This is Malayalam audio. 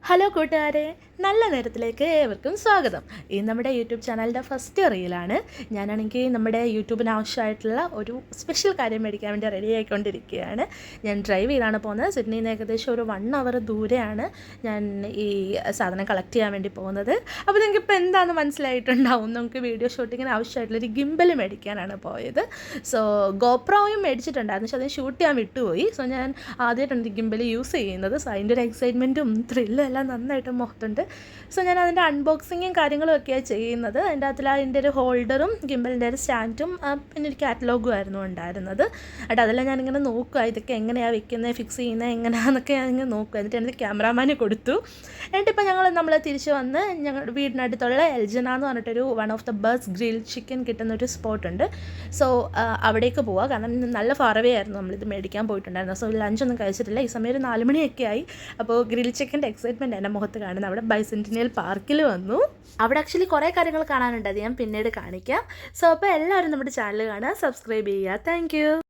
ഹലോ കൂട്ടുകാരെ, നല്ല നേരത്തിലേക്ക് ഏവർക്കും സ്വാഗതം. ഈ നമ്മുടെ യൂട്യൂബ് ചാനലിൻ്റെ ഫസ്റ്റ് റീലാണ്. ഞാനാണെങ്കിൽ നമ്മുടെ യൂട്യൂബിന് ആവശ്യമായിട്ടുള്ള ഒരു സ്പെഷ്യൽ കാര്യം മേടിക്കാൻ വേണ്ടി റെഡി ആയിക്കൊണ്ടിരിക്കുകയാണ്. ഞാൻ ഡ്രൈവ് ചെയ്താണ് പോകുന്നത്. സിഡ്നിയിൽ നിന്ന് ഏകദേശം ഒരു 1 അവർ ദൂരെയാണ് ഞാൻ ഈ സാധനം കളക്ട് ചെയ്യാൻ വേണ്ടി പോകുന്നത്. അപ്പോൾ നിങ്ങൾക്ക് ഇപ്പോൾ എന്താണെന്ന് മനസ്സിലായിട്ടുണ്ടാവും. നമുക്ക് വീഡിയോ ഷൂട്ടിങ്ങിന് ആവശ്യമായിട്ടുള്ളൊരു ഗിംബൽ മേടിക്കാനാണ് പോയത്. സോ ഗോപ്രോയും മേടിച്ചിട്ടുണ്ടായിരുന്നു, പക്ഷേ അതിന് ഷൂട്ട് ചെയ്യാൻ വിട്ടുപോയി. സോ ഞാൻ ആദ്യമായിട്ടാണ് ഗിംബൽ യൂസ് ചെയ്യുന്നത്. സോ അതിൻ്റെ ഒരു എക്സൈറ്റ്മെൻറ്റും ത്രില്ലും എല്ലാം നന്നായിട്ട് മുഖത്തുണ്ട്. സോ ഞാൻ അതിൻ്റെ അൺബോക്സിങ്ങും കാര്യങ്ങളും ഒക്കെയാണ് ചെയ്യുന്നത്. അതിൻ്റെ ഒരു ഹോൾഡറും ഗിംബലിൻ്റെ ഒരു സ്റ്റാൻഡും പിന്നെ ഒരു കാറ്റലോഗും ആയിരുന്നു ഉണ്ടായിരുന്നത്. അതെല്ലാം ഞാനിങ്ങനെ നോക്കുക, ഇതൊക്കെ എങ്ങനെയാണ് വെക്കുന്നത്, ഫിക്സ് ചെയ്യുന്നത് എങ്ങനെയാണെന്നൊക്കെ ഞാനിങ്ങനെ നോക്കുക. എന്നിട്ട് എൻ്റെ ക്യാമറാമാന് കൊടുത്തു. എന്നിട്ടിപ്പോൾ നമ്മൾ തിരിച്ച് വന്ന് ഞങ്ങളുടെ വീടിനടുത്തുള്ള എൽജന എന്ന് പറഞ്ഞിട്ടൊരു one of the best grill chicken കിട്ടുന്നൊരു സ്പോട്ടുണ്ട്. സോ അവിടേക്ക് പോവുക. കാരണം നല്ല ഫാറവേ ആയിരുന്നു നമ്മളിത് മേടിക്കാൻ പോയിട്ടുണ്ടായിരുന്നു. സോ ലഞ്ചൊന്നും കഴിച്ചിട്ടില്ല. ഈ സമയം ഒരു 4 മണിയൊക്കെ ആയി. അപ്പോൾ ഗ്രിൽ ചിക്കൻ്റെ എക്സൈറ്റ്മെൻറ്റ് എൻ്റെ മുഖത്ത് കാണുന്നത്. അവിടെ ബൈസെൻറ്റിനിയൽ പാർക്കിൽ വന്നു. അവിടെ ആക്ച്വലി കുറേ കാര്യങ്ങൾ കാണാനുണ്ട്, അത് ഞാൻ പിന്നീട് കാണിക്കാം. സോ അപ്പോൾ എല്ലാവരും നമ്മുടെ ചാനൽ കാണുക, സബ്സ്ക്രൈബ് ചെയ്യുക. താങ്ക്